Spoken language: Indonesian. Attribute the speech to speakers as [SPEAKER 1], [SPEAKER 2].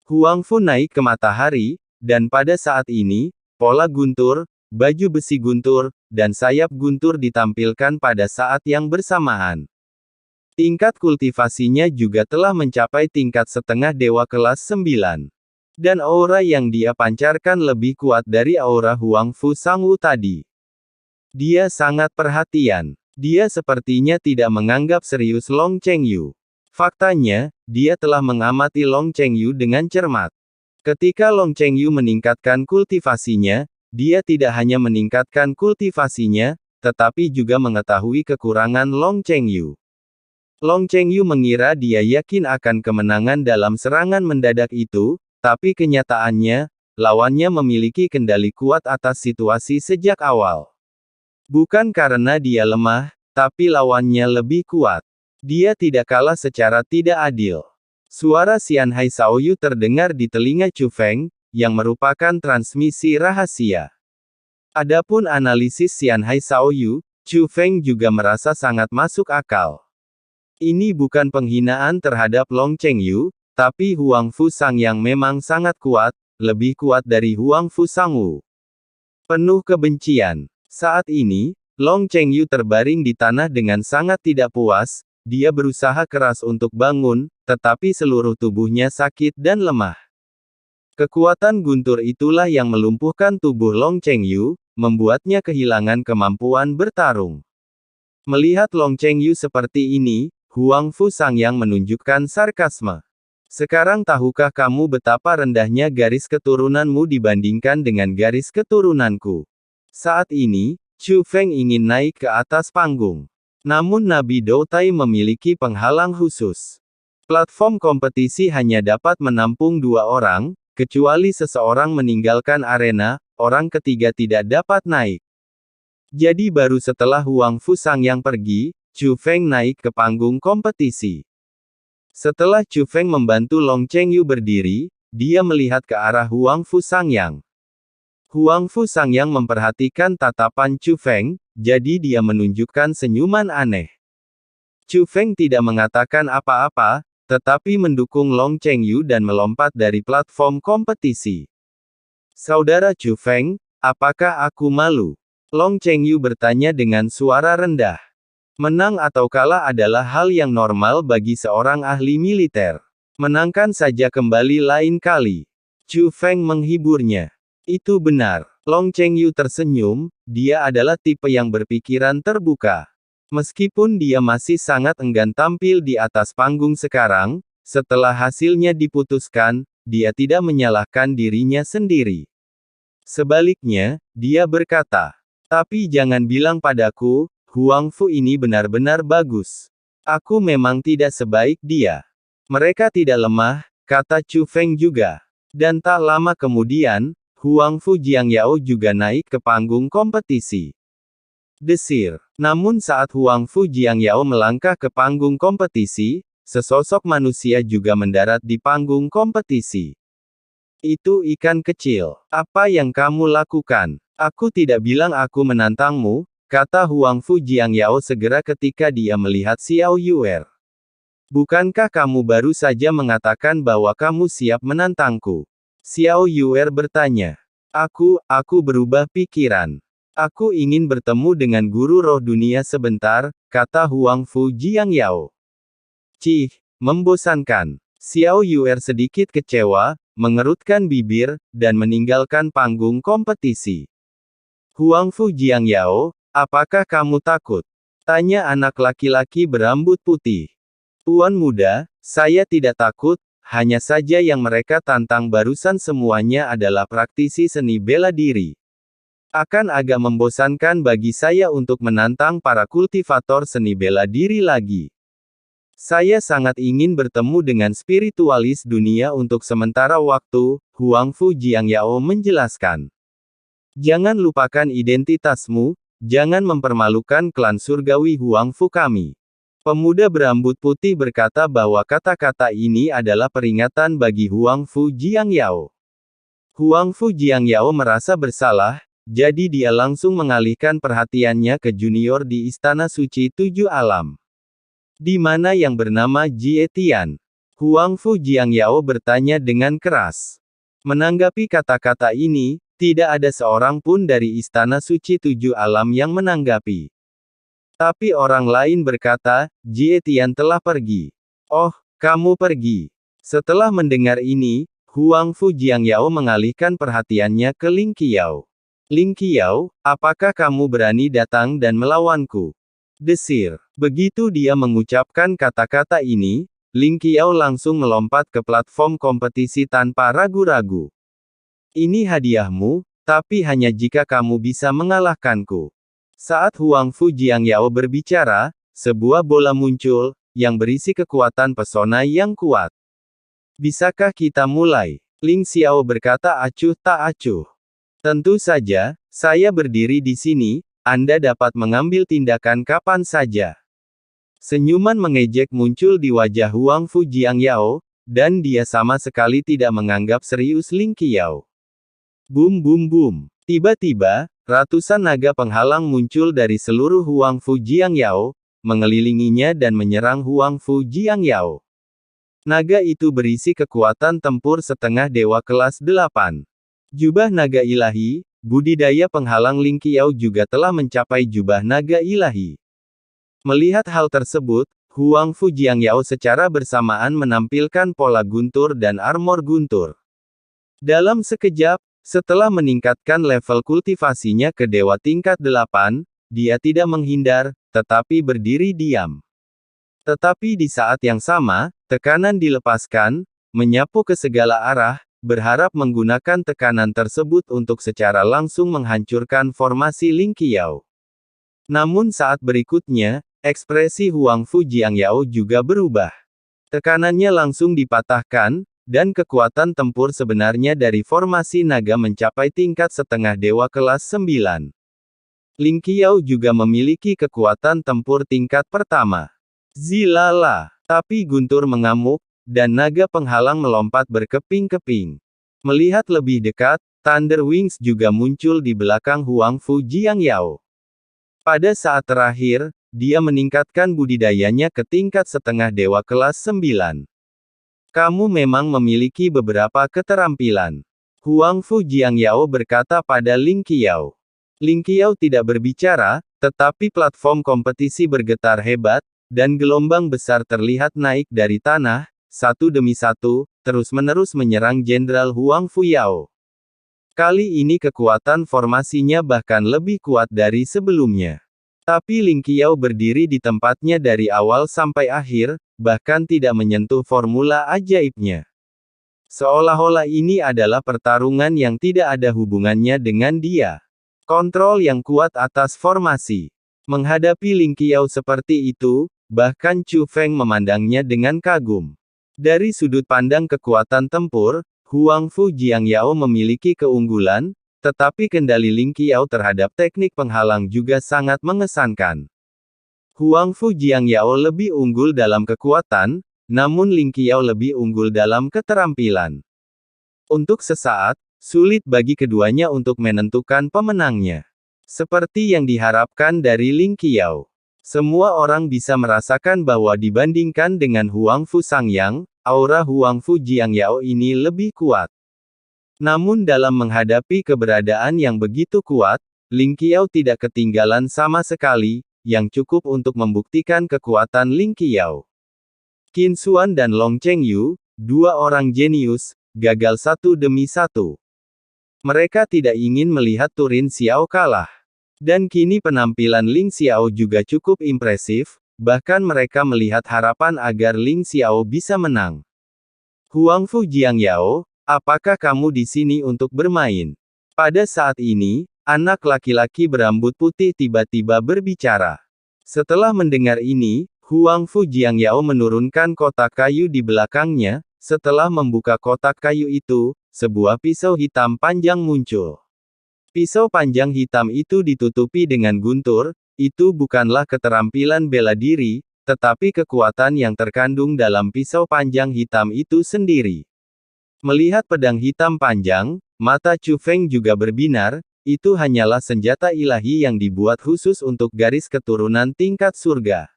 [SPEAKER 1] Huang Fu naik ke matahari, dan pada saat ini, pola guntur, baju besi guntur, dan sayap guntur ditampilkan pada saat yang bersamaan. Tingkat kultivasinya juga telah mencapai tingkat setengah dewa kelas 9. Dan aura yang dia pancarkan lebih kuat dari aura Huang Fu Sangwu tadi. Dia sangat perhatian. Dia sepertinya tidak menganggap serius Long Chengyu. Faktanya, dia telah mengamati Long Chengyu dengan cermat. Ketika Long Chengyu meningkatkan kultivasinya, dia tidak hanya meningkatkan kultivasinya, tetapi juga mengetahui kekurangan Long Chengyu. Long Chengyu mengira dia yakin akan kemenangan dalam serangan mendadak itu, tapi kenyataannya, lawannya memiliki kendali kuat atas situasi sejak awal. Bukan karena dia lemah, tapi lawannya lebih kuat. Dia tidak kalah secara tidak adil. Suara Xian Hai Shaoyu terdengar di telinga Chu Feng, yang merupakan transmisi rahasia. Adapun analisis Xian Hai Shaoyu, Chu Feng juga merasa sangat masuk akal. Ini bukan penghinaan terhadap Long Chengyu, tapi Huang Fu Sang yang memang sangat kuat, lebih kuat dari Huang Fu Sangwu. Penuh kebencian. Saat ini, Long Chengyu terbaring di tanah dengan sangat tidak puas. Dia berusaha keras untuk bangun, tetapi seluruh tubuhnya sakit dan lemah. Kekuatan guntur itulah yang melumpuhkan tubuh Long Chengyu, membuatnya kehilangan kemampuan bertarung. Melihat Long Chengyu seperti ini, Huang Fu Sangyang menunjukkan sarkasme. Sekarang tahukah kamu betapa rendahnya garis keturunanmu dibandingkan dengan garis keturunanku? Saat ini, Chu Feng ingin naik ke atas panggung. Namun Nabi Doutai memiliki penghalang khusus. Platform kompetisi hanya dapat menampung 2 orang, kecuali seseorang meninggalkan arena, orang ketiga tidak dapat naik. Jadi baru setelah Huang Fu Sangyang pergi, Chu Feng naik ke panggung kompetisi. Setelah Chu Feng membantu Long Chengyu berdiri, dia melihat ke arah Huang Fu Sangyang. Huang Fu Sangyang memperhatikan tatapan Chu Feng, jadi dia menunjukkan senyuman aneh. Chu Feng tidak mengatakan apa-apa, tetapi mendukung Long Chengyu dan melompat dari platform kompetisi. Saudara Chu Feng, apakah aku malu? Long Chengyu bertanya dengan suara rendah. Menang atau kalah adalah hal yang normal bagi seorang ahli militer. Menangkan saja kembali lain kali. Chu Feng menghiburnya. Itu benar. Long Chengyu tersenyum, dia adalah tipe yang berpikiran terbuka. Meskipun dia masih sangat enggan tampil di atas panggung sekarang, setelah hasilnya diputuskan, dia tidak menyalahkan dirinya sendiri. Sebaliknya, dia berkata, tapi jangan bilang padaku, Huang Fu ini benar-benar bagus. Aku memang tidak sebaik dia. Mereka tidak lemah, kata Chu Feng juga. Dan tak lama kemudian, Huang Fu Jiangyao juga naik ke panggung kompetisi. Desir. Namun saat Huang Fu Jiangyao melangkah ke panggung kompetisi, sesosok manusia juga mendarat di panggung kompetisi. Itu ikan kecil. Apa yang kamu lakukan? Aku tidak bilang aku menantangmu, kata Huang Fu Jiangyao segera ketika dia melihat Xiao Yuer. Bukankah kamu baru saja mengatakan bahwa kamu siap menantangku? Xiao Yuer bertanya. Aku berubah pikiran. Aku ingin bertemu dengan guru roh dunia sebentar, kata Huang Fu Jiangyao. Cih, membosankan. Xiao Yuer sedikit kecewa, mengerutkan bibir, dan meninggalkan panggung kompetisi. Huang Fu Jiangyao, apakah kamu takut? Tanya anak laki-laki berambut putih. Tuan muda, saya tidak takut. Hanya saja yang mereka tantang barusan semuanya adalah praktisi seni bela diri. Akan agak membosankan bagi saya untuk menantang para kultivator seni bela diri lagi. Saya sangat ingin bertemu dengan spiritualis dunia untuk sementara waktu, Huang Fu Jiangyao menjelaskan. Jangan lupakan identitasmu, jangan mempermalukan klan surgawi Huang Fu kami. Pemuda berambut putih berkata bahwa kata-kata ini adalah peringatan bagi Huang Fu Jiangyao. Huang Fu Jiangyao merasa bersalah, jadi dia langsung mengalihkan perhatiannya ke junior di Istana Suci Tujuh Alam. Di mana yang bernama Jie Tian. Huang Fu Jiangyao bertanya dengan keras. Menanggapi kata-kata ini, tidak ada seorang pun dari Istana Suci Tujuh Alam yang menanggapi. Tapi orang lain berkata, Jie Tian telah pergi. Oh, kamu pergi. Setelah mendengar ini, Huang Fu Jiangyao mengalihkan perhatiannya ke Ling Qiao. Ling Qiao, apakah kamu berani datang dan melawanku? Desir. Begitu dia mengucapkan kata-kata ini, Ling Qiao langsung melompat ke platform kompetisi tanpa ragu-ragu. Ini hadiahmu, tapi hanya jika kamu bisa mengalahkanku. Saat Huang Fu Jiangyao berbicara, sebuah bola muncul, yang berisi kekuatan pesona yang kuat. Bisakah kita mulai? Ling Xiao berkata acuh tak acuh. Tentu saja, saya berdiri di sini, Anda dapat mengambil tindakan kapan saja. Senyuman mengejek muncul di wajah Huang Fu Jiangyao, dan dia sama sekali tidak menganggap serius Ling Qiao. Bum bum bum. Tiba-tiba, ratusan naga penghalang muncul dari seluruh Huang Fu Jiangyao, mengelilinginya dan menyerang Huang Fu Jiangyao. Naga itu berisi kekuatan tempur setengah dewa kelas 8. Jubah naga ilahi, budidaya penghalang Ling Qiao juga telah mencapai jubah naga ilahi. Melihat hal tersebut, Huang Fu Jiangyao secara bersamaan menampilkan pola guntur dan armor guntur. Dalam sekejap, setelah meningkatkan level kultivasinya ke dewa tingkat 8, dia tidak menghindar, tetapi berdiri diam. Tetapi di saat yang sama, tekanan dilepaskan, menyapu ke segala arah, berharap menggunakan tekanan tersebut untuk secara langsung menghancurkan formasi Ling Qiao. Namun saat berikutnya, ekspresi Huang Fu Jiangyao juga berubah. Tekanannya langsung dipatahkan, dan kekuatan tempur sebenarnya dari formasi naga mencapai tingkat setengah dewa kelas 9. Ling Qiao juga memiliki kekuatan tempur tingkat pertama. Zilala. Tapi guntur mengamuk, dan naga penghalang melompat berkeping-keping. Melihat lebih dekat, Thunder Wings juga muncul di belakang Huang Fu Jiangyao. Pada saat terakhir, dia meningkatkan budidayanya ke tingkat setengah dewa kelas 9. Kamu memang memiliki beberapa keterampilan. Huang Fu Jiangyao berkata pada Ling Qiao. Ling Qiao tidak berbicara, tetapi platform kompetisi bergetar hebat, dan gelombang besar terlihat naik dari tanah, satu demi satu, terus-menerus menyerang Jenderal Huang Fu Yao. Kali ini kekuatan formasinya bahkan lebih kuat dari sebelumnya. Tapi Ling Qiao berdiri di tempatnya dari awal sampai akhir, bahkan tidak menyentuh formula ajaibnya. Seolah-olah ini adalah pertarungan yang tidak ada hubungannya dengan dia. Kontrol yang kuat atas formasi. Menghadapi Ling Qiao seperti itu, bahkan Chu Feng memandangnya dengan kagum. Dari sudut pandang kekuatan tempur, Huang Fu Jiangyao memiliki keunggulan, tetapi kendali Ling Qiao terhadap teknik penghalang juga sangat mengesankan. Huang Fu Jiangyao lebih unggul dalam kekuatan, namun Ling Qiao lebih unggul dalam keterampilan. Untuk sesaat, sulit bagi keduanya untuk menentukan pemenangnya. Seperti yang diharapkan dari Ling Qiao. Semua orang bisa merasakan bahwa dibandingkan dengan Huang Fu Sangyang, aura Huang Fu Jiangyao ini lebih kuat. Namun dalam menghadapi keberadaan yang begitu kuat, Ling Qiao tidak ketinggalan sama sekali, yang cukup untuk membuktikan kekuatan Ling Qiao. Qin Xuan dan Long Chengyu, dua orang jenius, gagal satu demi satu. Mereka tidak ingin melihat Turin Xiao kalah. Dan kini penampilan Ling Xiao juga cukup impresif, bahkan mereka melihat harapan agar Ling Xiao bisa menang. Huang Fu Jiangyao, apakah kamu di sini untuk bermain? Pada saat ini, anak laki-laki berambut putih tiba-tiba berbicara. Setelah mendengar ini, Huang Fu Jiangyao menurunkan kotak kayu di belakangnya. Setelah membuka kotak kayu itu, sebuah pisau hitam panjang muncul. Pisau panjang hitam itu ditutupi dengan guntur. Itu bukanlah keterampilan bela diri, tetapi kekuatan yang terkandung dalam pisau panjang hitam itu sendiri. Melihat pedang hitam panjang, mata Chu Feng juga berbinar. Itu hanyalah senjata ilahi yang dibuat khusus untuk garis keturunan tingkat surga.